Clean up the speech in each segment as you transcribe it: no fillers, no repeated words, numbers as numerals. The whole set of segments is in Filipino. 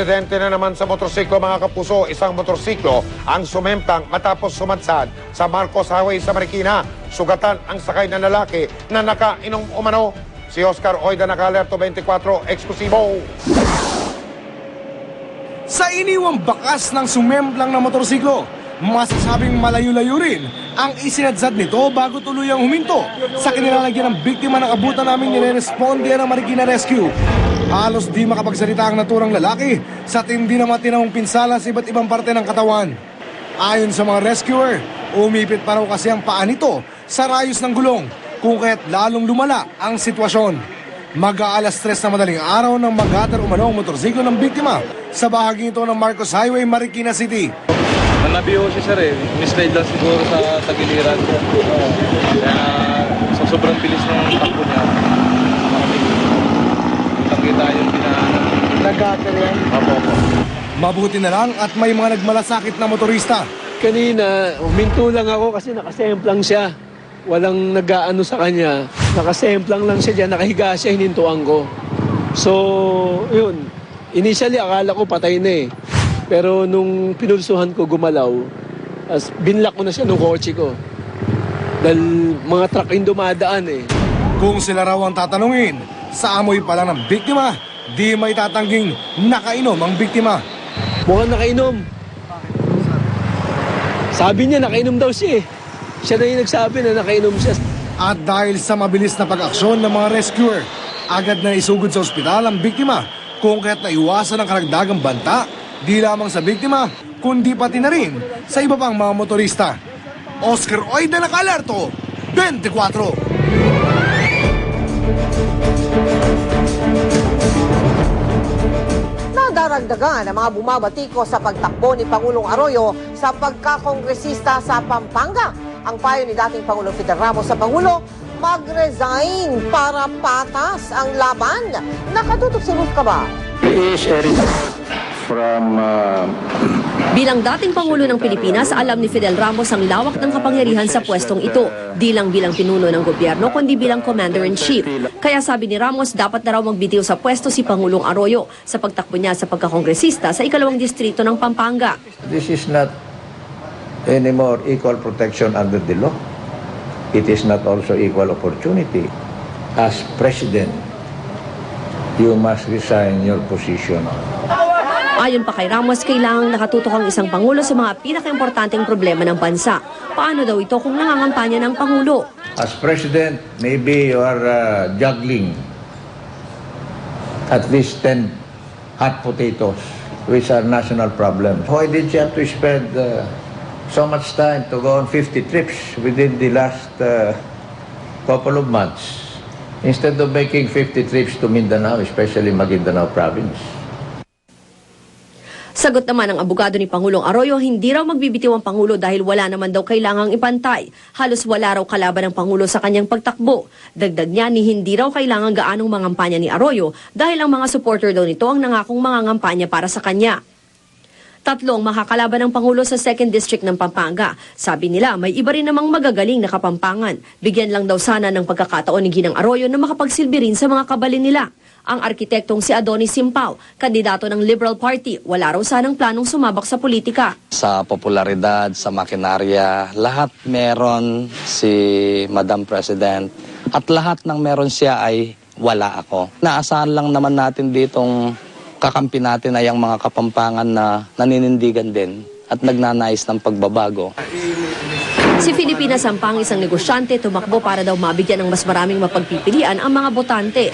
Insidente na naman sa motorsiklo mga kapuso. Isang motorsiklo ang sumemplang matapos sumadsad sa Marcos Highway sa Marikina. Sugatan ang sakay na lalaki na nakainom umano. Si Oscar Oida, Naka-Alerto 24, eksklusibo. Sa iniwang bakas ng sumemplang na motorsiklo, masasabing malayo-layo rin ang isinadzad nito bago tuluyang huminto sa kinilalagyan ng biktima ng abutan naming nireresponde ng Marikina Rescue. Halos di makapagsalita ang naturang lalaki sa tindi na matinawang pinsala sa iba't ibang parte ng katawan. Ayon sa mga rescuer, umipit pa raw kasi ang paa nito sa rayos ng gulong, kung kaya't lalong lumala ang sitwasyon. Mag-aalas 3 na madaling araw nang magatar umano ang motorsiklo ng biktima sa bahagi ito ng Marcos Highway, Marikina City. Nabiho siya sir eh. Mislide lang siguro sa tagiliran. Kaya sa sobrang bilis ng takbo niya, nakita yung pinaanan. Nag-gutter yan? Opo. Mabuti na lang at may mga nagmalasakit na motorista. Kanina, huminto lang ako kasi nakasemplang siya. Walang nag-aano sa kanya. Nakasemplang lang siya dyan, nakahiga siya, hinintuan ko. So, yun. Initially, akala ko patay na eh. Pero nung pinulsuhan ko, gumalaw. As binlock ko na siya nung kotse ko. Dahil mga truck yung dumadaan eh. Kung sila raw ang tatanungin, sa amoy pa lang ng biktima, di may tatangging nakainom ang biktima. Mukhang nakainom. Sabi niya, nakainom daw siya eh. Siya na yung nagsabi na nakainom siya. At dahil sa mabilis na pag-aksyon ng mga rescuer, agad na isugod sa ospital ang biktima, kung kaya't naiwasan ang karagdagang banta, di lamang sa biktima, kundi pati na rin sa iba pang mga motorista. Oscar Oida, Naka-Alerto 24. Nadaragdagan ang mga bumabatiko sa pagtakbo ni Pangulong Arroyo sa pagkakongresista sa Pampanga. Ang payo ni dating Pangulong Fidel Ramos sa Pangulo, mag-resign para patas ang laban. Nakatutok si Ruth Caba. Bilang dating Pangulo ng Pilipinas, alam ni Fidel Ramos ang lawak ng kapangyarihan sa pwestong ito. Di lang bilang pinuno ng gobyerno, kundi bilang Commander-in-Chief. Kaya sabi ni Ramos, dapat na raw magbitiw sa pwesto si Pangulong Arroyo sa pagtakbo niya sa pagkakongresista sa ikalawang distrito ng Pampanga. This is not anymore equal protection under the law. It is not also equal opportunity. As President, you must resign your position. Ayon pa kay Ramos, kailangang nakatutok ang isang Pangulo sa mga pinakaimportanteng problema ng bansa. Paano daw ito kung nangangampanya ng Pangulo? As President, maybe you are juggling at least 10 hot potatoes, which are national problems. Why did you have to spend so much time to go on 50 trips within the last couple of months instead of making 50 trips to Mindanao, especially Maguindanao province? Sagot naman ng abogado ni Pangulong Arroyo, hindi raw magbibitiw ang Pangulo dahil wala naman daw kailangang ipantay. Halos wala raw kalaban ng Pangulo sa kanyang pagtakbo. Dagdag niya ni hindi raw kailangang gaanong mangampanya ni Arroyo dahil ang mga supporter daw nito ang nangakong mangangampanya para sa kanya. Tatlong makakalaban ng Pangulo sa 2nd District ng Pampanga. Sabi nila, may iba rin namang magagaling na Kapampangan. Bigyan lang daw sana ng pagkakataon ni Ginang Arroyo na makapagsilbi rin sa mga kabalin nila. Ang arkitektong si Adonis Simpao, kandidato ng Liberal Party, wala raw sanang planong sumabak sa politika. Sa popularidad, sa makinarya, lahat meron si Madam President at lahat ng meron siya ay wala ako. Naasahan lang naman natin ditong kakampi natin ay ang mga Kapampangan na naninindigan din at nagnanais ng pagbabago. Si Filipina Sampang, isang negosyante, tumakbo para daw mabigyan ng mas maraming mapagpipilian ang mga botante.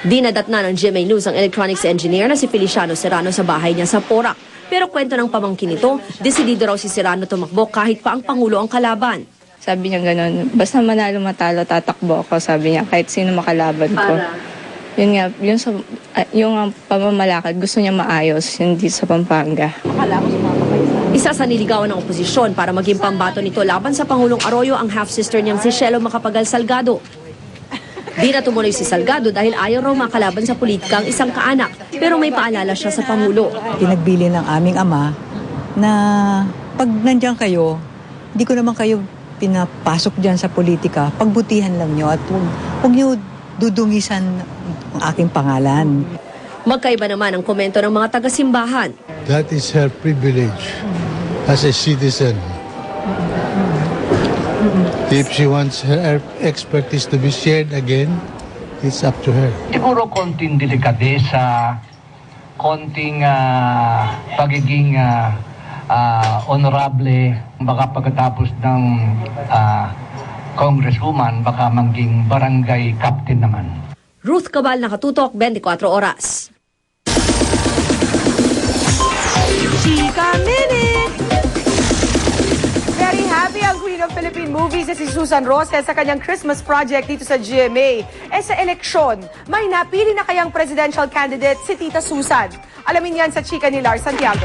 Dinadatna ng GMA News ang electronics engineer na si Feliciano Serrano sa bahay niya sa Porac. Pero kwento ng pamangkin nito, desidido raw si Serrano tumakbo kahit pa ang Pangulo ang kalaban. Sabi niya gano'n, basta manalo matalo, tatakbo ako, sabi niya, kahit sino makalaban ko. Yun nga, yung pamamalakad, gusto niya maayos, hindi sa Pampanga. Isa sa niligawan ng oposisyon para maging pambato nito laban sa Pangulong Arroyo ang half-sister niyang si Shelo Macapagal Salgado. Di na tumuloy si Salgado dahil ayaw raw makalaban sa politika ang isang kaanak, pero may paalala siya sa Pangulo. Pinagbili ng aming ama na pag nandiyan kayo, hindi ko naman kayo pinapasok dyan sa politika, pagbutihan lang nyo at huwag nyo dudungisan ang aking pangalan. Magkaiba naman ang komento ng mga taga-simbahan. That is her privilege as a citizen. If she wants her expertise to be shared again, it's up to her. Siguro konting delikadesa, konting pagiging honorable, baka pagkatapos ng congresswoman, baka maging barangay captain naman. Ruth Cabal, Nakatutok, 24 Oras. Chika Minute! Very happy ang Queen of Philippine Movies na si Susan Roces sa kanyang Christmas project dito sa GMA. Sa eleksyon, may napili na kayang presidential candidate si Tita Susan. Alamin yan sa chika ni Lars Santiago.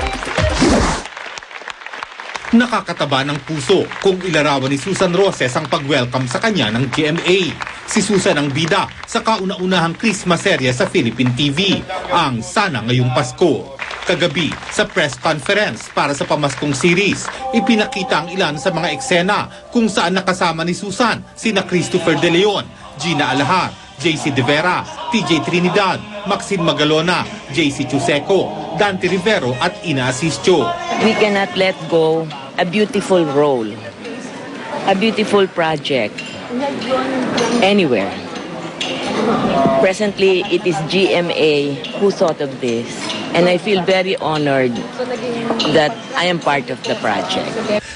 Nakakataba ng puso kung ilarawan ni Susan Roces ang pag-welcome sa kanya ng GMA. Si Susan ang bida sa kauna-unahang Christmas serye sa Philippine TV, ang Sana Ngayong Pasko. Kagabi, sa press conference para sa pamaskong series, ipinakita ang ilan sa mga eksena kung saan nakasama ni Susan sina Christopher De Leon, Gina Alahar, JC De Vera, TJ Trinidad, Maxine Magalona, JC Chuseco, Dante Rivero at Ina Asisio. We cannot let go a beautiful role, a beautiful project anywhere. Presently, it is GMA who thought of this, and I feel very honored that I am part of the project.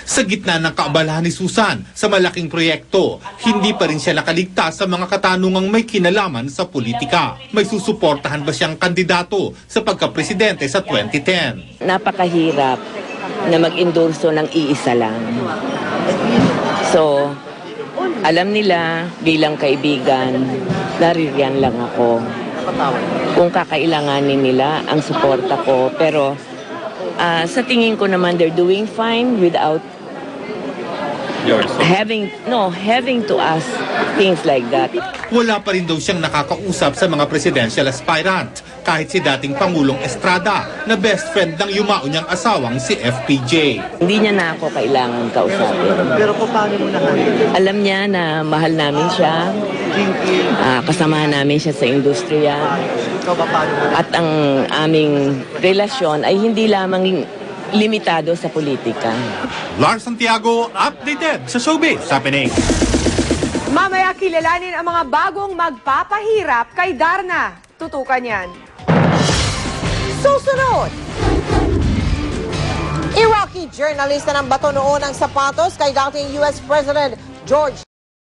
Sa gitna ng kaabalahan ni Susan sa malaking proyekto, hindi pa rin siya nakaligtas sa mga katanungang may kinalaman sa politika. May susuportahan ba siyang kandidato sa pagkapresidente sa 2010? Napakahirap na mag-endorso ng iisa lang. So, alam nila bilang kaibigan, naririyan lang ako. Kung kakailanganin nila ang suporta ko, pero sa tingin ko naman they're doing fine without having to ask things like that. Wala pa rin daw siyang nakakausap sa mga presidential aspirant, kahit si dating Pangulong Estrada na best friend ng yumao niyang asawang si FPJ. Hindi niya na ako kailangan kausapin. Pero paano mo na Alam niya na mahal namin siya, kasamahan namin siya sa industriya, at ang aming relasyon ay hindi lamang limitado sa politika. Lars Santiago, updated sa showbiz happening. Mamaya kilalanin ang mga bagong magpapahirap kay Darna. Tutukan yan. Susunod! Iraqi journalista ng bato noon ang sapatos kay dating US President George